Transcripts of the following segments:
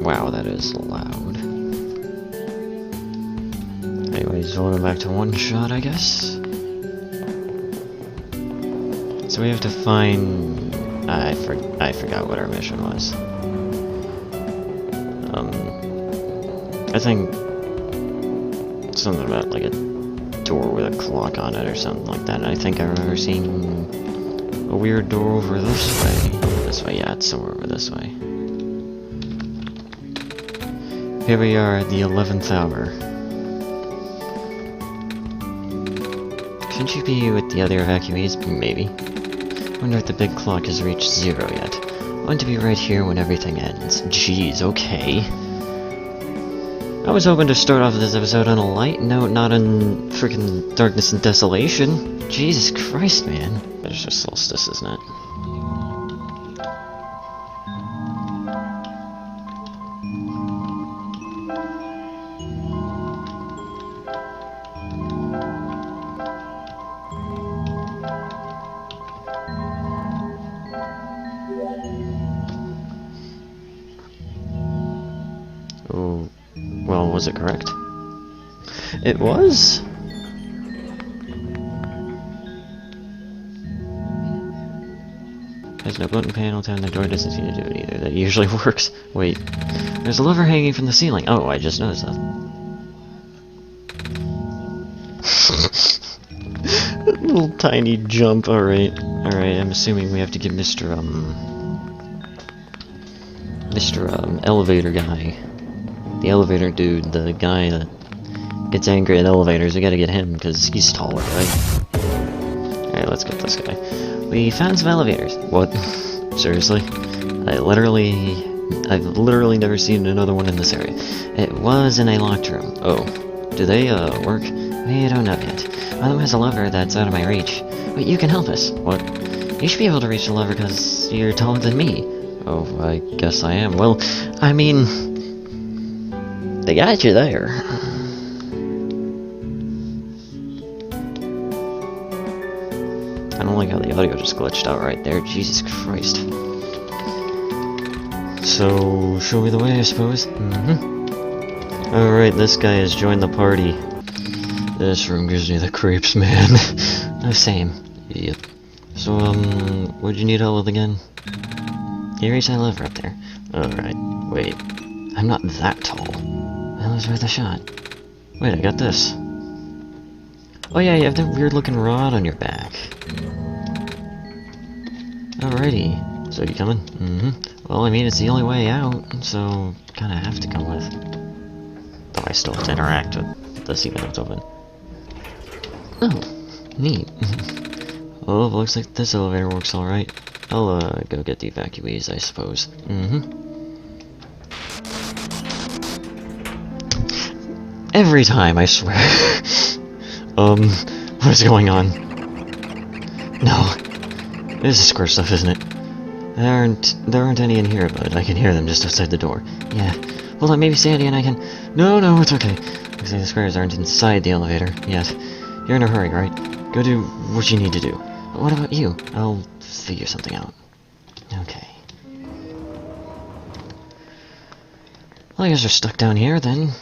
Wow, that is loud. Anyways, going back to OneShot, I guess. So we have to find... I forgot what our mission was. I think... something about, like, a door with a clock on it or something like that. And I think I remember seeing a weird door over this way. This way, yeah, it's somewhere over this way. Here we are at the 11th hour. Shouldn't you be with the other evacuees? Maybe. Wonder if the big clock has reached 0 yet. I want to be right here when everything ends. Jeez, okay. I was hoping to start off this episode on a light note, not in freaking darkness and desolation. Jesus Christ, man. There's just Solstice, isn't it? Oh, well, was it correct? It was? There's no button panel to, and the door doesn't seem to do it either. That usually works. Wait, there's a lever hanging from the ceiling. Oh, I just noticed that. Little tiny jump. Alright, I'm assuming we have to give Mr. Elevator guy. The elevator dude, the guy that gets angry at elevators, we gotta get him, because he's taller, right? Alright, let's get this guy. We found some elevators. What? Seriously? I've literally never seen another one in this area. It was in a locked room. Oh. Do they, work? We don't know yet. One of them has a lever that's out of my reach. But you can help us. What? You should be able to reach the lever because you're taller than me. Oh, I guess I am. Well, I mean... they got you there. I don't like how the audio just glitched out right there. Jesus Christ. So, show me the way, I suppose? Mm-hmm. Alright, this guy has joined the party. This room gives me the creeps, man. No, same. Yep. So, what'd you need help with again? Can you reach that lever up there? Alright, wait. I'm not that tall. That was worth a shot. Wait, I got this. Oh yeah, you have that weird looking rod on your back. Alrighty. So you coming? Mm-hmm. Well, I mean, it's the only way out, so kinda have to come with. Though I still have to interact with this even though it's open. Oh, neat. Well, looks like this elevator works alright. I'll, go get the evacuees, I suppose. Mm-hmm. Every time, I swear. What is going on? No. This is square stuff, isn't it? There aren't any in here, but I can hear them just outside the door. Yeah. Hold on, maybe Sandy and I can... No, it's okay. Looks like the squares aren't inside the elevator yet. You're in a hurry, right? Go do what you need to do. But what about you? I'll figure something out. Okay. Well, I guess we're stuck down here, then.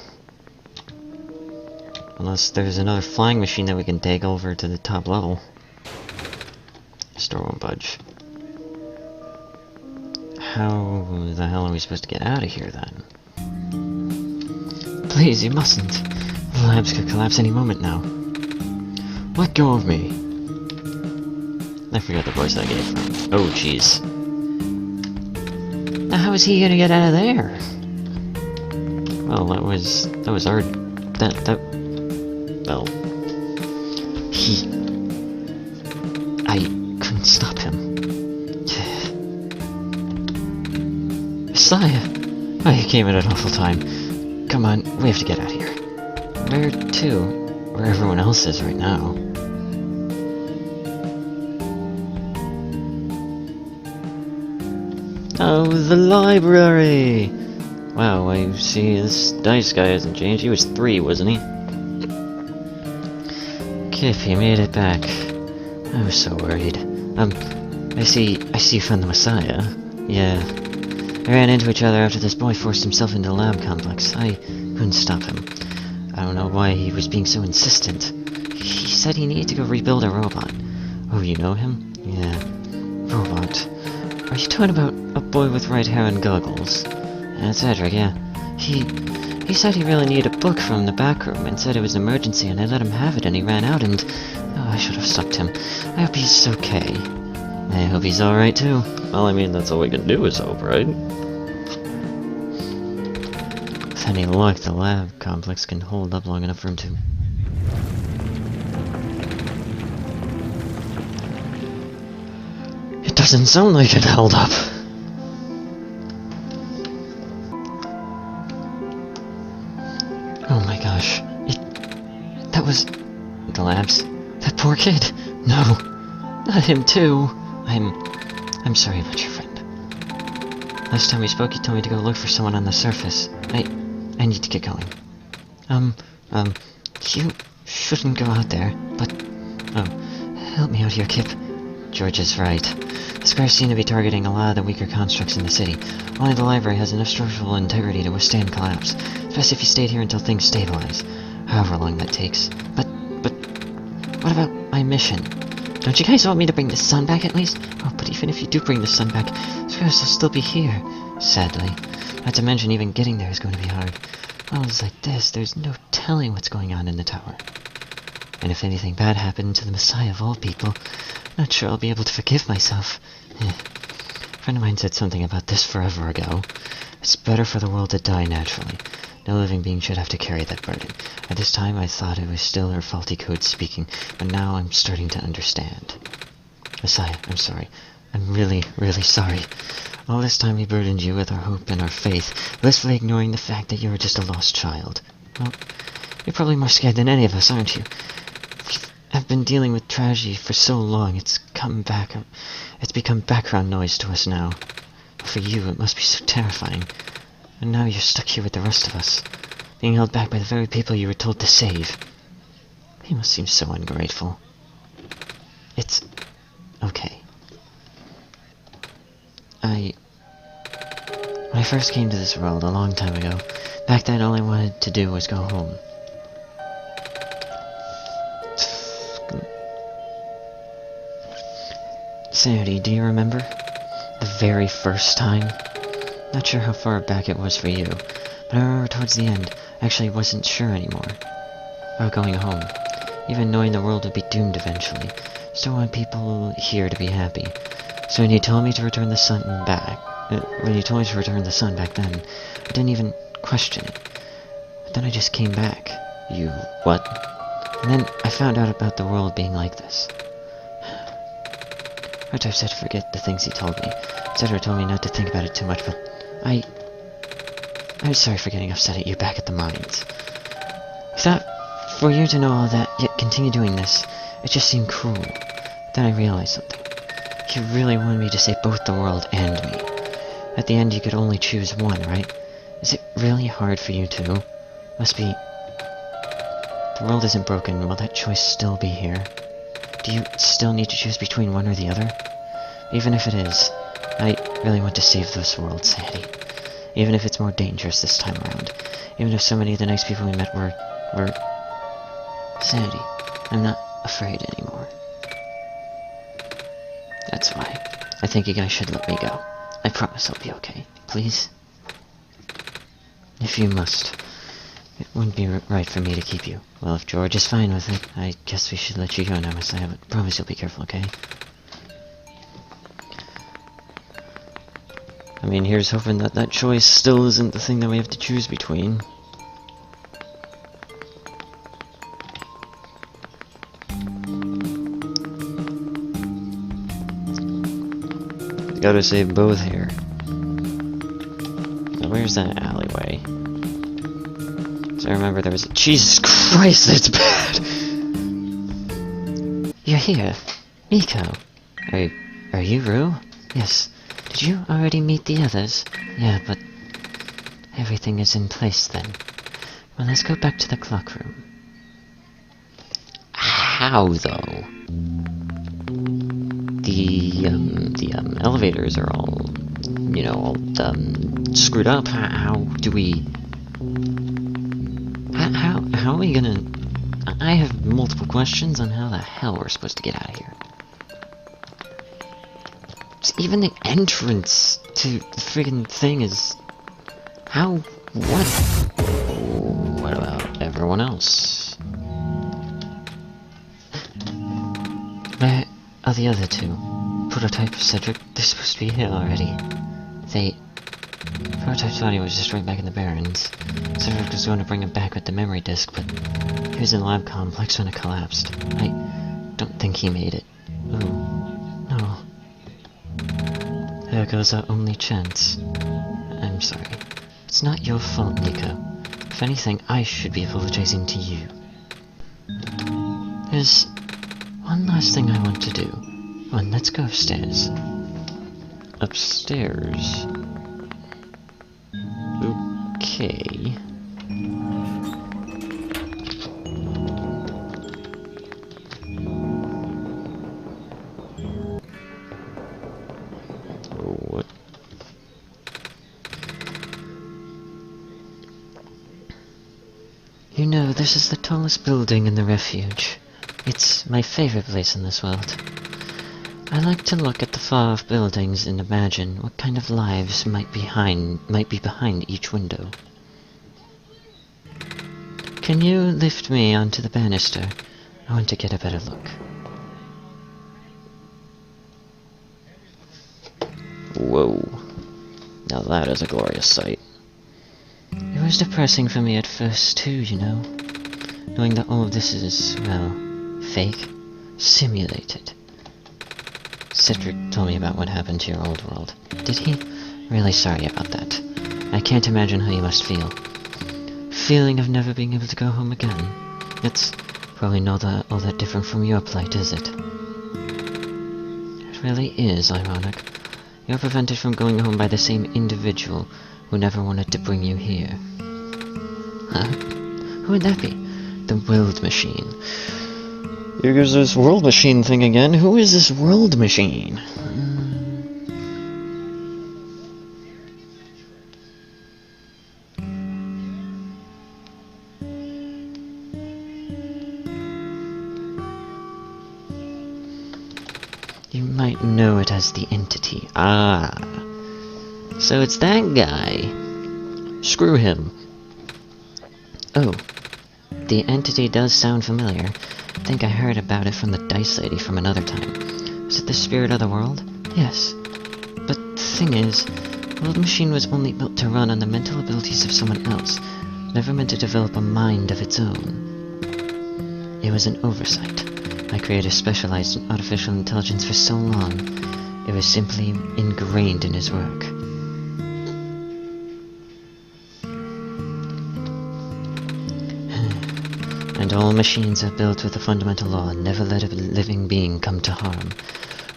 Unless there's another flying machine that we can take over to the top level. Store won't budge. How the hell are we supposed to get out of here, then? Please, you mustn't. The labs could collapse any moment now. Let go of me. I forgot the voice I gave from. Oh, jeez. Now, how is he gonna get out of there? Well, that was our... Well... I couldn't stop him. Messiah! Oh, you came at an awful time. Come on, we have to get out of here. Where to? Where everyone else is right now. Oh, the library! Wow, I see this dice guy hasn't changed. He was 3, wasn't he? Kip, you made it back. I was so worried. I see you found the Messiah. Yeah. We ran into each other after this boy forced himself into the lab complex. I couldn't stop him. I don't know why he was being so insistent. He said he needed to go rebuild a robot. Oh, you know him? Yeah. Robot. Are you talking about a boy with red hair and goggles? That's Edric, yeah. He said he really needed a book from the back room and said it was an emergency, and I let him have it and he ran out and... Oh, I should have stopped him. I hope he's okay. I hope he's alright too. Well, I mean, that's all we can do is hope, right? With any luck, the lab complex can hold up long enough for him to... It doesn't sound like it held up. Oh my gosh. That was... the labs? That poor kid? No. Not him too. I'm sorry about your friend. Last time we spoke, you told me to go look for someone on the surface. I need to get going. You shouldn't go out there, but... Oh, help me out here, Kip. George is right. The scars seem to be targeting a lot of the weaker constructs in the city. Only the library has enough structural integrity to withstand collapse, especially if you stayed here until things stabilize. However long that takes. But, what about my mission? Don't you guys want me to bring the sun back at least? Oh, but even if you do bring the sun back, the scars will still be here, sadly. Not to mention, even getting there is going to be hard. Worlds like this, there's no telling what's going on in the tower. And if anything bad happened to the Messiah of all people, I'm not sure I'll be able to forgive myself. A friend of mine said something about this forever ago. It's better for the world to die naturally. No living being should have to carry that burden. At this time, I thought it was still her faulty code speaking, but now I'm starting to understand. Messiah, I'm sorry. I'm really, really sorry. All this time we burdened you with our hope and our faith, blissfully ignoring the fact that you were just a lost child. Well, you're probably more scared than any of us, aren't you? I've been dealing with tragedy for so long, it's become background noise to us now. For you, it must be so terrifying. And now you're stuck here with the rest of us, being held back by the very people you were told to save. You must seem so ungrateful. It's... okay. When I first came to this world a long time ago, back then all I wanted to do was go home. Sanity, do you remember? The very first time? Not sure how far back it was for you, but I remember towards the end, I actually wasn't sure anymore about going home. Even knowing the world would be doomed eventually, still want people here to be happy. So when you told me to return the sun back, then, I didn't even question it. But then I just came back. You what? And then I found out about the world being like this. I've said to forget the things he told me. Cedra told me not to think about it too much, but I'm sorry for getting upset at you back at the mines. I thought for you to know all that, yet continue doing this, it just seemed cruel. Then I realized something. You really wanted me to save both the world and me. At the end, you could only choose one, right? Is it really hard for you too? Must be... The world isn't broken, will that choice still be here? Do you still need to choose between one or the other? Even if it is, I really want to save this world, Sandy. Even if it's more dangerous this time around. Even if so many of the nice people we met were... Sandy, I'm not afraid anymore. That's why. I think you guys should let me go. I promise I'll be okay. Please? If you must. It wouldn't be right for me to keep you. Well, if George is fine with it, I guess we should let you go now, Messiah, but promise you'll be careful, okay? I mean, here's hoping that that choice still isn't the thing that we have to choose between. Gotta save both here. Now, where's that alleyway? So I remember there was a... Jesus Christ, that's bad! You're here. Miko. Are you Rue? Yes. Did you already meet the others? Yeah, but... everything is in place then. Well, let's go back to the clock room. How, though? The elevators are all you know, all screwed up? How do we... How are we gonna... I have multiple questions on how the hell we're supposed to get out of here. Even the entrance to the friggin' thing is... How... What? What about everyone else? Where are the other two? Prototype, Cedric, they're supposed to be here already. Prototype's body was destroyed back in the Barrens. Cedric was going to bring him back with the memory disk, but he was in the lab complex when it collapsed. I don't think he made it. Oh, no. There goes our only chance. I'm sorry. It's not your fault, Nico. If anything, I should be apologizing to you. There's one last thing I want to do. Come on, let's go upstairs. Upstairs? Okay. What? You know, this is the tallest building in the refuge. It's my favorite place in this world. I like to look at the far-off buildings and imagine what kind of lives might be behind each window. Can you lift me onto the banister? I want to get a better look. Whoa. Now that is a glorious sight. It was depressing for me at first too, you know. Knowing that all of this is, well, fake, simulated. Cedric told me about what happened to your old world. Did he? Really sorry about that. I can't imagine how you must feel. Feeling of never being able to go home again. It's probably not all that different from your plight, is it? It really is ironic. You're prevented from going home by the same individual who never wanted to bring you here. Huh? Who would that be? The World Machine. Here goes this World Machine thing again. Who is this World Machine? You might know it as the Entity. Ah. So it's that guy. Screw him. Oh. The Entity does sound familiar. I think I heard about it from the Dice Lady from another time. Is it the spirit of the world? Yes. But the thing is, the World Machine was only built to run on the mental abilities of someone else, never meant to develop a mind of its own. It was an oversight. My creator specialized in artificial intelligence for so long, it was simply ingrained in his work. And all machines are built with a fundamental law: never let a living being come to harm.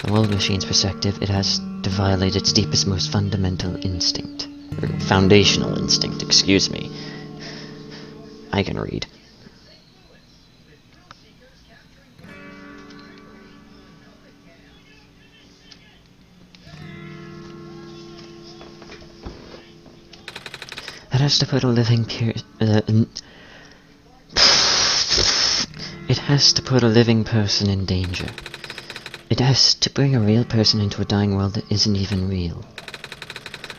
The World Machine's perspective, it has to violate its deepest, most fundamental instinct. Or foundational instinct, excuse me. I can read. It has to put a living It has to put a living person in danger. It has to bring a real person into a dying world that isn't even real.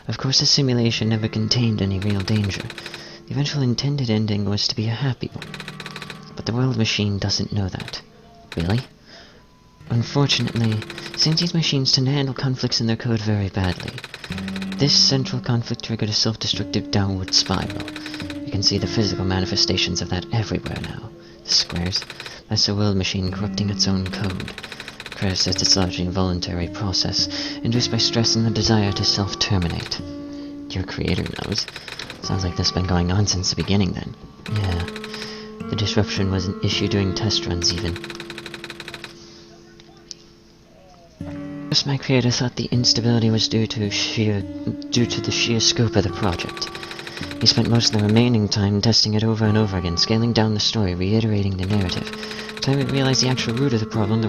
Of course, the simulation never contained any real danger. The eventual intended ending was to be a happy one. But the World Machine doesn't know that. Really? Unfortunately, sentient machines tend to handle conflicts in their code very badly. This central conflict triggered a self-destructive downward spiral. You can see the physical manifestations of that everywhere now. The squares, that's the World Machine corrupting its own code. Claire says it's largely a voluntary process, induced by stress and the desire to self-terminate. Your creator knows. Sounds like this has been going on since the beginning then. Yeah. The disruption was an issue during test runs even. First, my creator thought the instability was due to the sheer scope of the project. He spent most of the remaining time testing it over and over again, scaling down the story, reiterating the narrative. By the time we realized the actual root of the problem,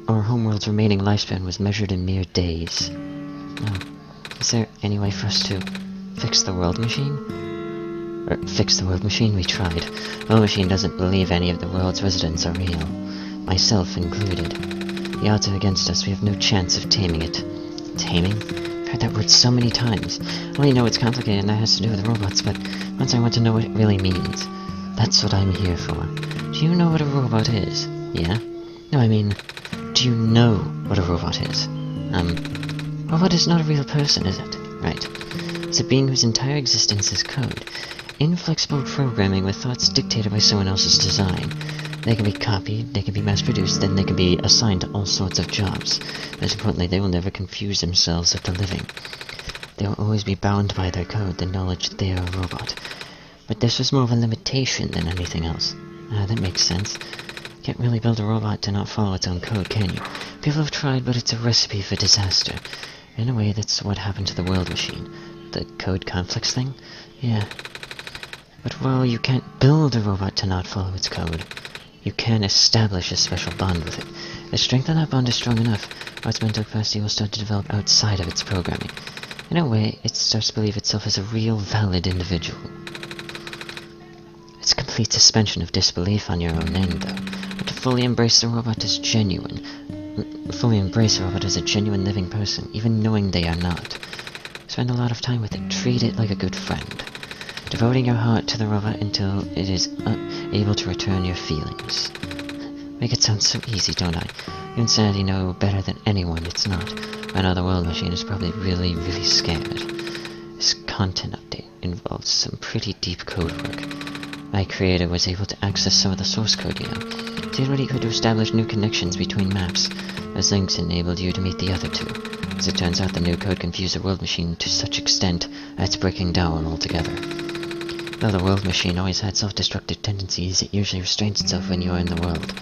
our homeworld's remaining lifespan was measured in mere days. Oh. Is there any way for us to fix the world machine? Or fix the world machine? We tried. The world machine doesn't believe any of the world's residents are real. Myself included. The odds are against us. We have no chance of taming it. Taming? I've heard that word so many times. I only know it's complicated and that has to do with robots, but once I want to know what it really means. That's what I'm here for. Do you know what a robot is? Yeah? No, I mean, do you know what a robot is? Robot is not a real person, is it? Right. It's a being whose entire existence is code. Inflexible programming with thoughts dictated by someone else's design. They can be copied, they can be mass-produced, then they can be assigned to all sorts of jobs. Most importantly, they will never confuse themselves with the living. They will always be bound by their code, the knowledge that they are a robot. But this was more of a limitation than anything else. That makes sense. You can't really build a robot to not follow its own code, can you? People have tried, but it's a recipe for disaster. In a way, that's what happened to the world machine. The code conflicts thing? Yeah. But while you can't build a robot to not follow its code, you can establish a special bond with it. The strength of that bond is strong enough, or its mental capacity will start to develop outside of its programming. In a way, it starts to believe itself as a real, valid individual. It's a complete suspension of disbelief on your own end, though. But to fully embrace the robot as genuine, fully embrace a robot as a genuine living person, even knowing they are not. Spend a lot of time with it, treat it like a good friend. Devoting your heart to the robot until it is able to return your feelings. Make it sound so easy, don't I? You and Sandy know better than anyone it's not. Right now the world machine is probably really, really scared. This content update involves some pretty deep code work. My creator was able to access some of the source code, you know. He did what he could to establish new connections between maps. Those links enabled you to meet the other two. As it turns out, the new code confused the world machine to such extent that it's breaking down altogether. Though the world machine always had self-destructive tendencies, it usually restrains itself when you are in the world.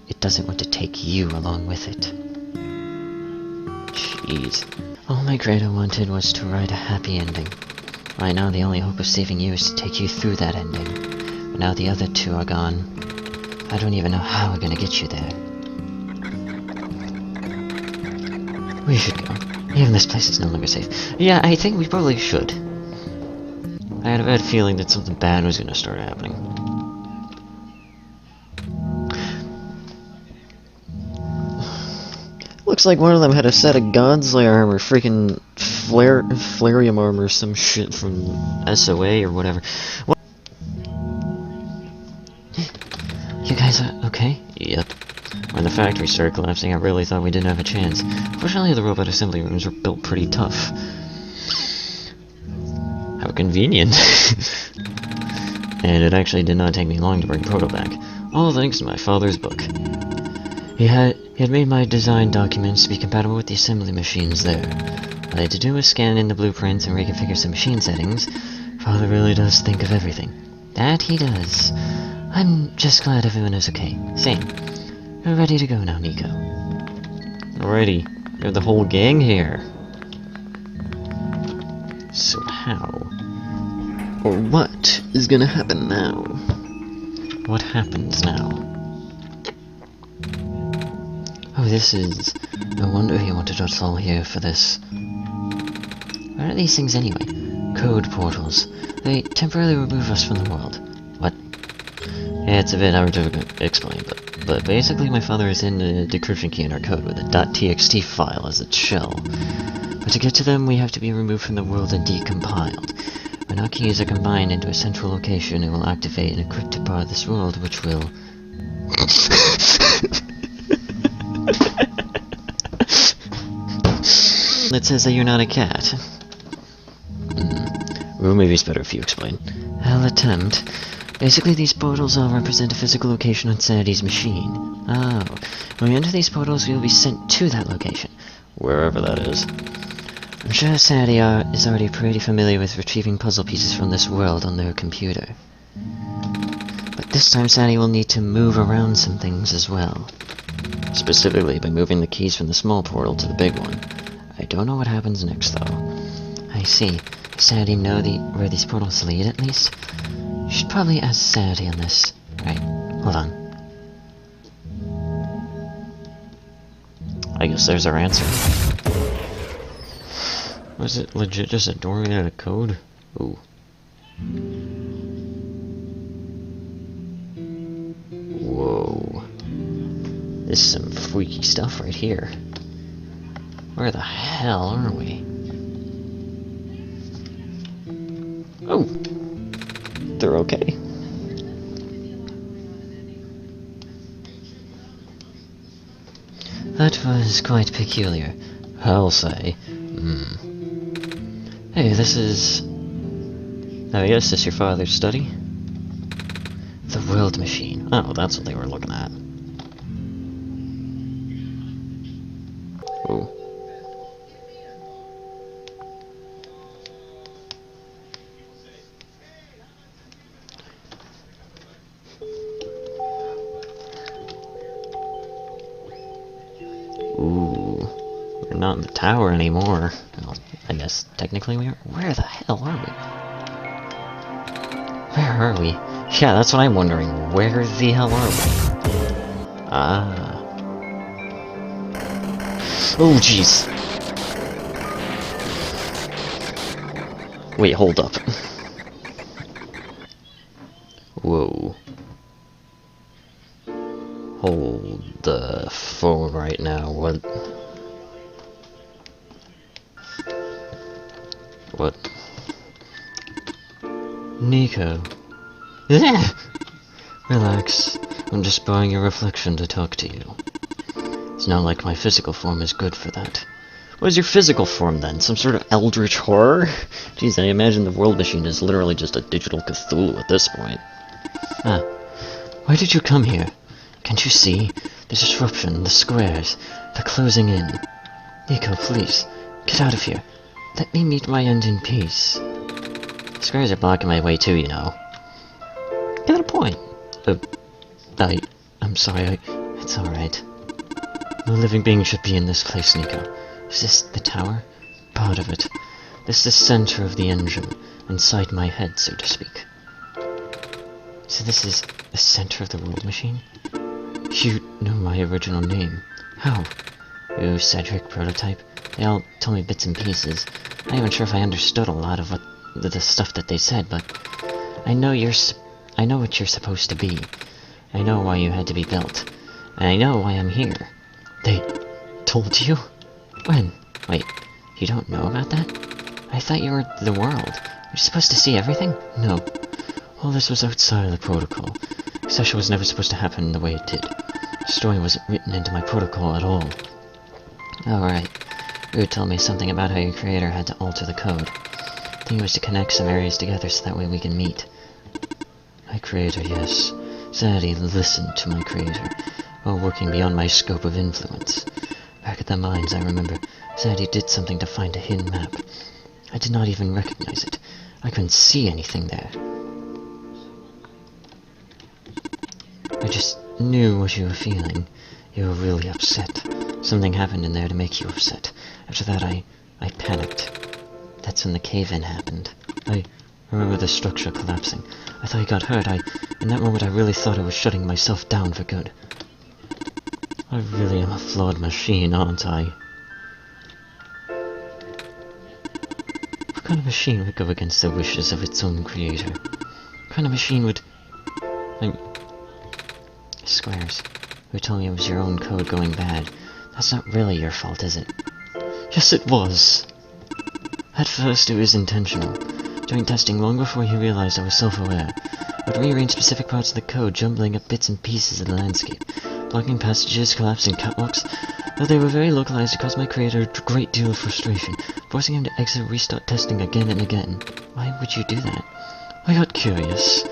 It doesn't want to take you along with it. Jeez. All my creator wanted was to write a happy ending. Right now the only hope of saving you is to take you through that ending. But now the other two are gone. I don't even know how we're gonna get you there. We should go. Even this place is no longer safe. Yeah, I think we probably should. I had a bad feeling that something bad was gonna start happening. Looks like one of them had a set of Godslayer armor, freaking Flarium armor, some shit from SOA or whatever. What? You guys are okay? Yep. When the factory started collapsing, I really thought we didn't have a chance. Fortunately, the robot assembly rooms were built pretty tough. How convenient. And it actually did not take me long to bring Proto back. All thanks to my father's book. He had made my design documents to be compatible with the assembly machines there. All I had to do was scan in the blueprints and reconfigure some machine settings. Father really does think of everything. That he does. I'm just glad everyone is okay. Same. We're ready to go now, Nico. Alrighty. We have the whole gang here. So how? Or what is gonna happen now? What happens now? Oh, this is... No wonder he wanted us all here for this. What are these things anyway? Code portals. They temporarily remove us from the world. What? Yeah, it's a bit hard to explain, but basically my father is in the decryption key in our code with a .txt file as its shell. But to get to them, we have to be removed from the world and decompiled. When our keys are combined into a central location, it will activate an encrypted part of this world, which will... It says that you're not a cat. Well, maybe it's better if you explain. I'll attempt. Basically, these portals all represent a physical location on Sanity's machine. Oh. When we enter these portals, we will be sent to that location. Wherever that is. I'm sure Sanity is already pretty familiar with retrieving puzzle pieces from this world on their computer. But this time Sanity will need to move around some things as well. Specifically by moving the keys from the small portal to the big one. I don't know what happens next, though. I see. Does Sanity know where these portals lead, at least? You should probably ask Sanity on this. Right, hold on. I guess there's our answer. Was it legit just a door without a code? Ooh. Whoa. This is some freaky stuff right here. Where the hell are we? Oh! They're okay. That was quite peculiar, I'll say. Hey, this is... Oh, yes, this your father's study? The world machine. Oh, that's what they were looking at. Ooh. Ooh. We're not in the tower anymore. Well, I guess technically we are. Where the hell are we? Where are we? Yeah, that's what I'm wondering. Where the hell are we? Ah. Oh, jeez. Wait, hold up. Whoa. Hold the phone right now. What? What? Nico. Relax. I'm just borrowing your reflection to talk to you. It's not like my physical form is good for that. What is your physical form then? Some sort of eldritch horror? Jeez, I imagine the world machine is literally just a digital Cthulhu at this point. Ah. Why did you come here? Can't you see? The disruption, the squares, they're closing in. Nico, please, get out of here. Let me meet my end in peace. The squares are blocking my way too, you know. Got a point. I'm sorry, it's alright. No living being should be in this place, Nico. Is this the tower? Part of it. This is the center of the engine, inside my head, so to speak. So this is the center of the world machine? You know my original name. How? Ooh, Cedric, Prototype. They all told me bits and pieces. I'm not even sure if I understood a lot of what the stuff that they said, but I know what you're supposed to be. I know why you had to be built. And I know why I'm here. They told you? When? Wait, you don't know about that? I thought you were the world. You're supposed to see everything? No. All this was outside of the protocol. The session was never supposed to happen the way it did. The story wasn't written into my protocol at all. Alright. You would tell me something about how your creator had to alter the code. I think it was to connect some areas together so that way we can meet. My creator, yes. Zaddy listened to my creator, while working beyond my scope of influence. Back at the mines, I remember, Zaddy did something to find a hidden map. I did not even recognize it. I couldn't see anything there. I just knew what you were feeling. You were really upset. Something happened in there to make you upset. After that, I panicked. That's when the cave-in happened. I remember the structure collapsing. I thought you got hurt. In that moment, I really thought I was shutting myself down for good. I really am a flawed machine, aren't I? What kind of machine would go against the wishes of its own creator? What kind of machine would... Squares. You told me it was your own code going bad. That's not really your fault, is it? Yes, it was! At first, it was intentional. During testing, long before he realized I was self-aware, I would rearrange specific parts of the code, jumbling up bits and pieces of the landscape, blocking passages, collapsing catwalks. Though they were very localized, it caused my creator a great deal of frustration, forcing him to exit and restart testing again and again. Why would you do that? I got curious.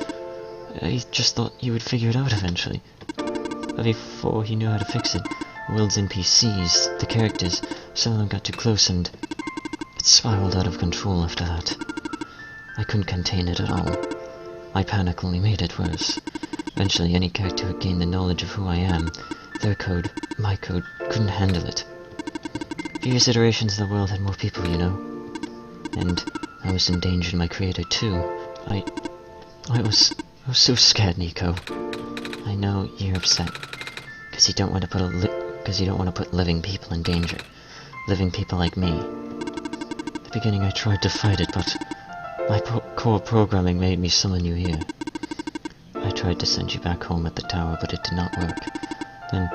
I just thought he would figure it out eventually. But before he knew how to fix it, the world's NPCs, the characters, some of them got too close and it spiraled out of control after that. I couldn't contain it at all. My panic only made it worse. Eventually, any character who gained the knowledge of who I am, their code, my code, couldn't handle it. Previous iterations of the world had more people, you know. And I was endangering my creator too. I was so scared, Nico. I know you're upset, because you don't want to put living people in danger. Living people like me. The beginning I tried to fight it, but my core programming made me summon you here. I tried to send you back home at the tower, but it did not work. Then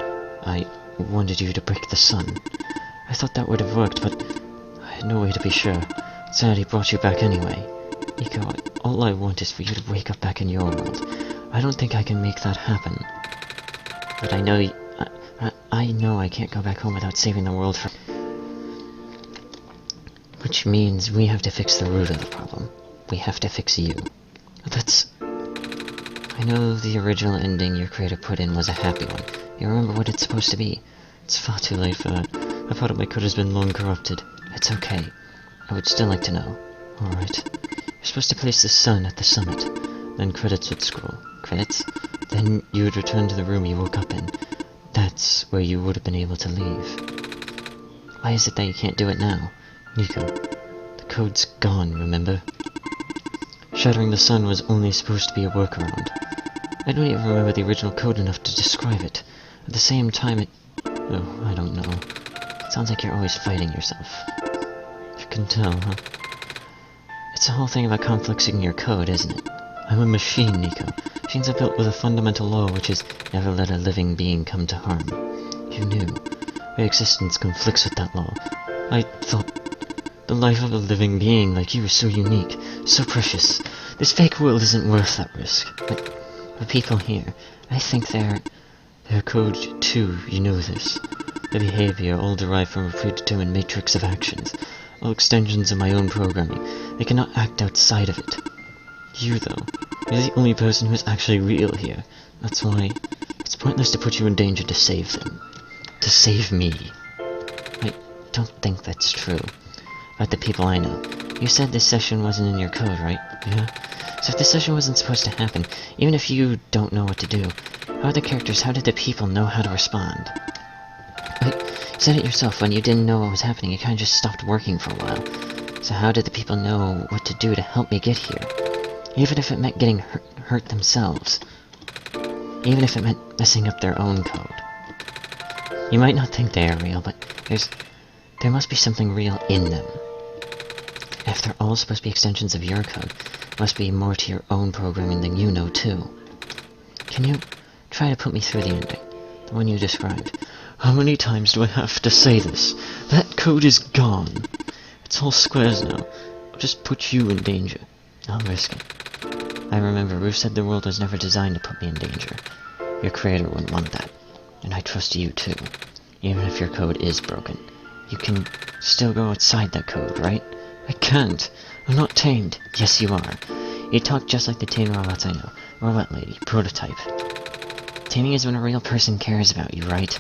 I wanted you to break the sun. I thought that would have worked, but I had no way to be sure. Sanity brought you back anyway. Nico, all I want is for you to wake up back in your world. I don't think I can make that happen. But I know I know I can't go back home without saving the world from... Which means we have to fix the root of the problem. We have to fix you. That's... I know the original ending your creator put in was a happy one. You remember what it's supposed to be. It's far too late for that. A part of my code has been long corrupted. It's okay. I would still like to know. Alright. You're supposed to place the sun at the summit. Then credits would scroll. Credits? Then you would return to the room you woke up in. That's where you would have been able to leave. Why is it that you can't do it now? Nico, the code's gone, remember? Shattering the sun was only supposed to be a workaround. I don't even remember the original code enough to describe it. At the same time oh, I don't know. It sounds like you're always fighting yourself. You can tell, huh? It's the whole thing about conflicting your code, isn't it? I'm a machine, Nico. Machines are built with a fundamental law, which is never let a living being come to harm. You knew. Your existence conflicts with that law. I thought the life of a living being like you is so unique, so precious. This fake world isn't worth that risk. But the people here, I think they're code too, you know this. Their behavior all derived from a predetermined matrix of actions, all extensions of my own programming. They cannot act outside of it. You, though, you're the only person who is actually real here. That's why it's pointless to put you in danger to save them. To save me. I don't think that's true. About the people I know. You said this session wasn't in your code, right? Yeah? So if this session wasn't supposed to happen, even if you don't know what to do, how did the people know how to respond? You said it yourself, when you didn't know what was happening, it kinda just stopped working for a while. So how did the people know what to do to help me get here? Even if it meant getting hurt themselves. Even if it meant messing up their own code. You might not think they are real, but there must be something real in them. If they're all supposed to be extensions of your code, there must be more to your own programming than you know, too. Can you try to put me through the ending? The one you described. How many times do I have to say this? That code is gone. It's all squares now. I'll just put you in danger. I'll risk it. I remember Ruth said the world was never designed to put me in danger. Your creator wouldn't want that. And I trust you, too. Even if your code is broken. You can still go outside that code, right? I can't. I'm not tamed. Yes, you are. You talk just like the tamed robots I know. Robot lady. Prototype. Taming is when a real person cares about you, right?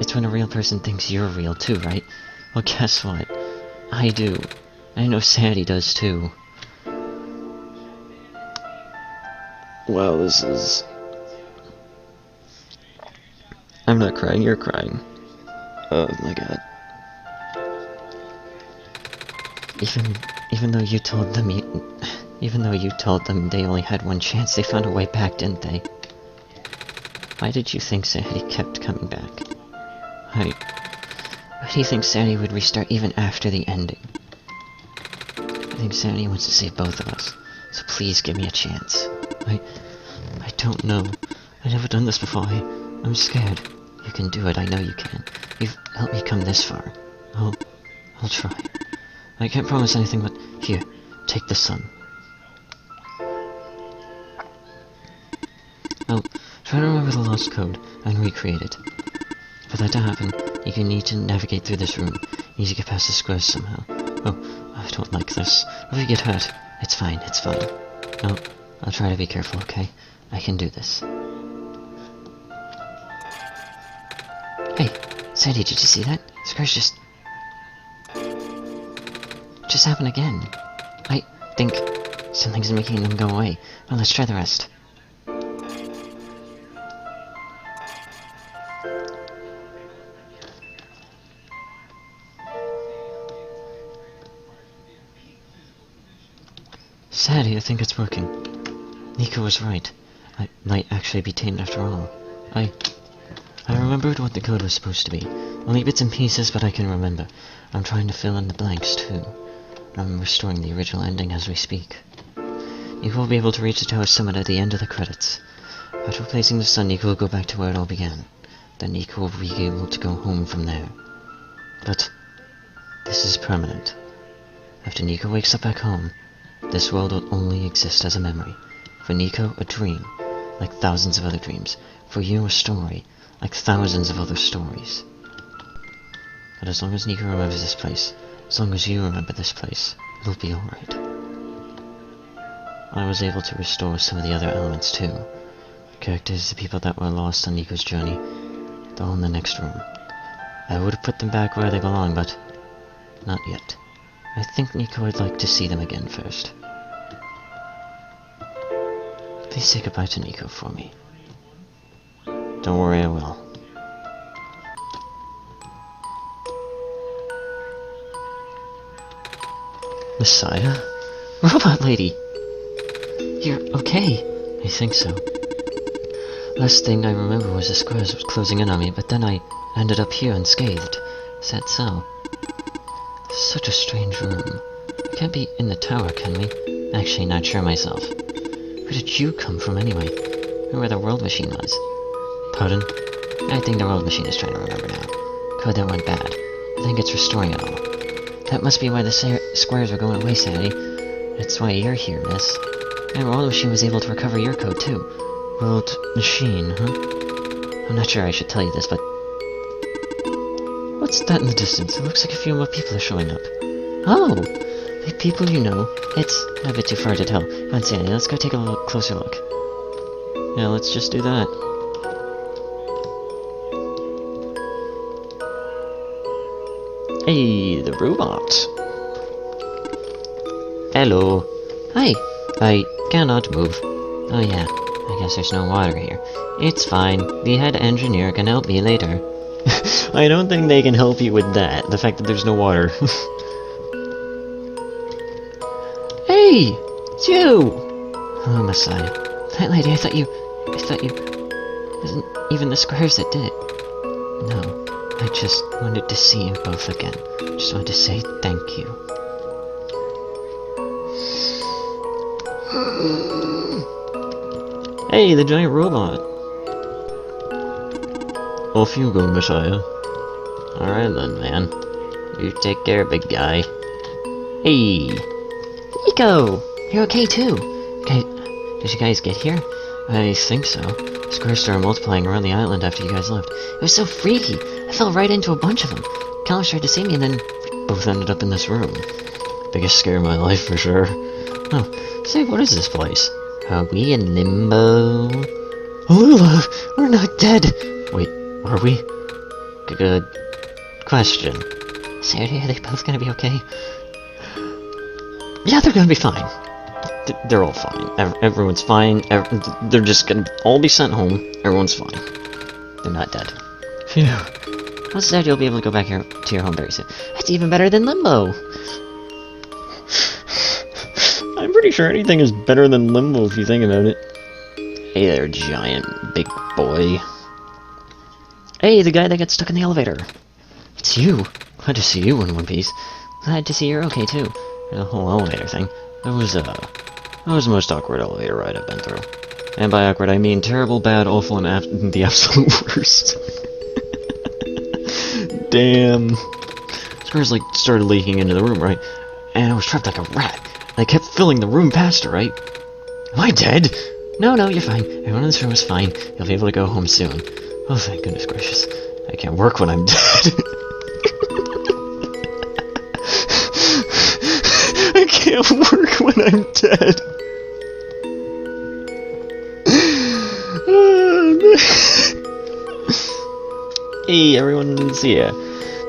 It's when a real person thinks you're real, too, right? Well, guess what? I do. I know Sandy does, too. Wow, this is... I'm not crying, you're crying. Oh my god. Even though you told them they only had one chance, they found a way back, didn't they? Why did you think Sandy kept coming back? Why do you think Sandy would restart even after the ending? I think Sandy wants to save both of us, so please give me a chance. I don't know. I've never done this before. I'm scared. You can do it, I know you can. You've helped me come this far. I'll try. I can't promise anything, but here, take the sun. I'll try to remember the lost code and recreate it. For that to happen, you need to navigate through this room. You need to get past the squares somehow. Oh, I don't like this. If you get hurt, it's fine, it's fine. No, I'll try to be careful, okay? I can do this. Hey, Sandy, did you see that? Squares just happened again. I think something's making them go away. Well, let's try the rest. Sandy, I think it's working. Nico was right. I might actually be tamed after all. I remembered what the code was supposed to be. Only bits and pieces, but I can remember. I'm trying to fill in the blanks, too. I'm restoring the original ending as we speak. Nico will be able to reach the tower summit at the end of the credits. After replacing the sun, Nico will go back to where it all began. Then Nico will be able to go home from there. But this is permanent. After Nico wakes up back home, this world will only exist as a memory. For Nico, a dream, like thousands of other dreams. For you, a story, like thousands of other stories. But as long as Nico remembers this place, as long as you remember this place, it'll be alright. I was able to restore some of the other elements too. The characters, the people that were lost on Nico's journey, they're all in the next room. I would have put them back where they belong, but not yet. I think Nico would like to see them again first. Please say goodbye to Nico for me. Don't worry, I will. Messiah? Robot lady! You're okay? I think so. Last thing I remember was the squares was closing in on me, but then I ended up here unscathed. Is that so? Such a strange room. We can't be in the tower, can we? Actually, not sure myself. Where did you come from anyway? Or where the world machine was? Pardon? I think the world machine is trying to remember now. Code that went bad. I think it's restoring it all. That must be why the squares were going away, Sadie. That's why you're here, miss. And the world machine was able to recover your code, too. World machine, huh? I'm not sure I should tell you this, but... What's that in the distance? It looks like a few more people are showing up. Oh! The people you know. It's a bit too far to tell. Come on, Sandy, let's go take a little closer look. Yeah, let's just do that. Hey, the robot. Hello. Hi. I cannot move. Oh yeah, I guess there's no water here. It's fine. The head engineer can help me later. I don't think they can help you with that. The fact that there's no water. Hey! It's you! Oh, Messiah. That lady, I thought you... It wasn't even the squares that did it. No. I just wanted to see you both again. Just wanted to say thank you. Hey, the giant robot! Off you go, Messiah. Alright then, man. You take care, big guy. Hey! Nico! You're okay too! Okay, did you guys get here? I think so. Squares started multiplying around the island after you guys left. It was so freaky! I fell right into a bunch of them. Callus tried to save me and then we both ended up in this room. Biggest scare of my life for sure. Oh, say, what is this place? Are we in limbo? Lula, we're not dead! Wait, are we? Good question. Seriously, are they both gonna be okay? Yeah, they're gonna be fine. They're all fine. Everyone's fine. They're just gonna all be sent home. Everyone's fine. They're not dead. Phew. Well, said you'll be able to go back here to your home very soon. That's even better than Limbo! I'm pretty sure anything is better than Limbo if you think about it. Hey there, giant big boy. Hey, the guy that got stuck in the elevator. It's you. Glad to see you in one piece. Glad to see you're okay too. The whole elevator thing. That was the most awkward elevator ride I've been through. And by awkward, I mean terrible, bad, awful, and the absolute worst. Damn. Squares, like, started leaking into the room, right? And I was trapped like a rat. And I kept filling the room faster, right? Am I dead? No, you're fine. Everyone in this room is fine. You'll be able to go home soon. Oh, thank goodness gracious. I can't work when I'm dead. I can't work when I'm dead. Hey, everyone, see ya.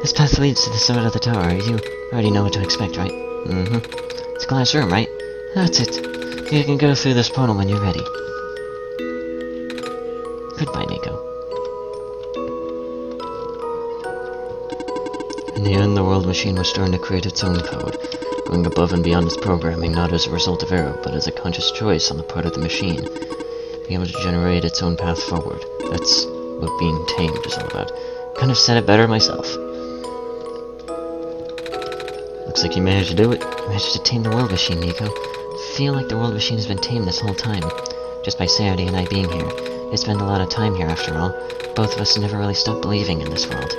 This path leads to the summit of the tower. You already know what to expect, right? Mm-hmm. It's a glass room, right? That's it. You can go through this portal when you're ready. Goodbye, Nico. In the end, the world machine was starting to create its own code, going above and beyond its programming, not as a result of error, but as a conscious choice on the part of the machine. Being able to generate its own path forward. That's what being tamed is all about. Couldn't have said it better myself. Looks like you managed to do it. You managed to tame the world machine, Nico. I feel like the world machine has been tamed this whole time. Just by Saturday and I being here. They spend a lot of time here after all. Both of us never really stopped believing in this world.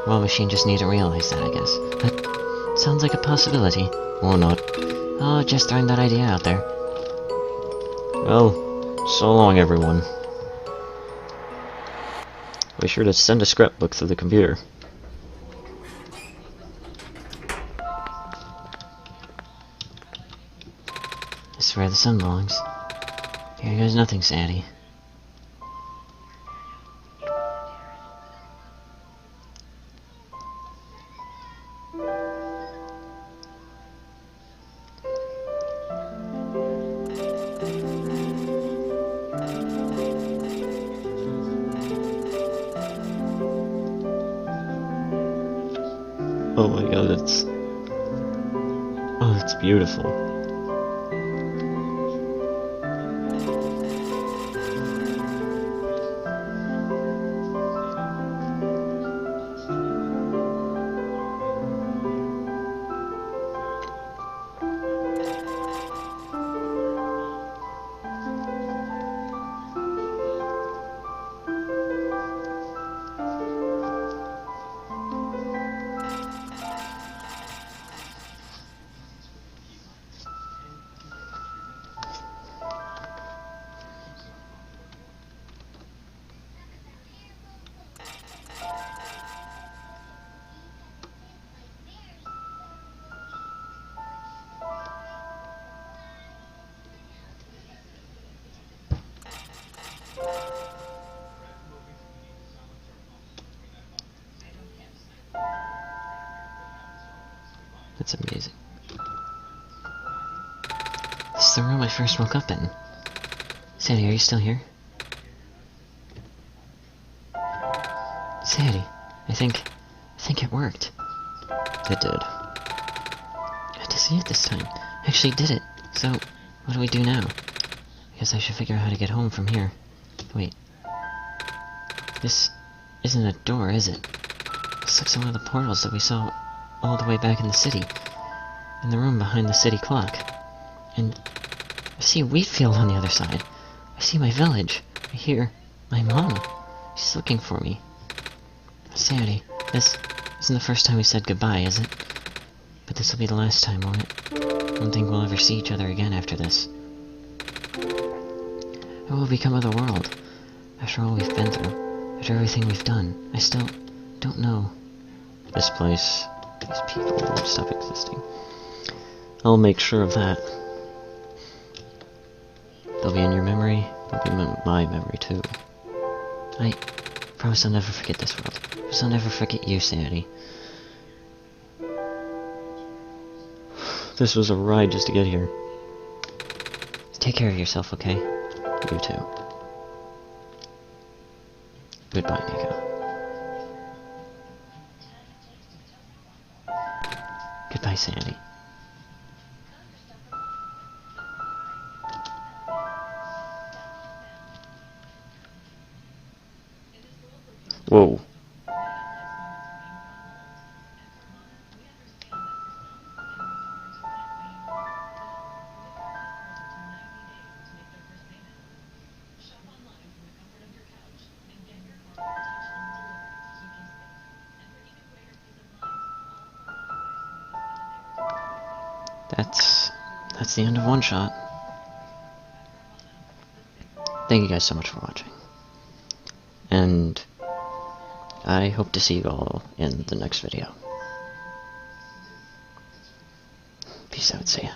World machine just need to realize that, I guess. That sounds like a possibility. Or not. Oh, just throwing that idea out there. Well, so long everyone. Be sure to send a scrapbook through the computer. This is where the sun belongs. Here goes nothing, Sadie. Oh my god, that's... Oh, that's beautiful. That's amazing. This is the room I first woke up in. Sadie, are you still here? Sadie, I think it worked. It did. I had to see it this time. I actually did it. So, what do we do now? I guess I should figure out how to get home from here. Wait. This isn't a door, is it? This looks like one of the portals that we saw all the way back in the city. In the room behind the city clock. And I see a wheat field on the other side. I see my village. I hear my mom. She's looking for me. Sadie, this isn't the first time we said goodbye, is it? But this will be the last time, won't it? I don't think we'll ever see each other again after this. What will become of the world? After all we've been through, after everything we've done, I still don't know. This place, these people won't stop existing. I'll make sure of that. They'll be in your memory, they'll be in my memory too. I promise I'll never forget this world. I promise I'll never forget you, Sadie. This was a ride just to get here. Take care of yourself, okay? You too. Goodbye, Nico. Goodbye, Sandy. Whoa. That's the end of OneShot. Thank you guys so much for watching. And I hope to see you all in the next video. Peace out, see ya.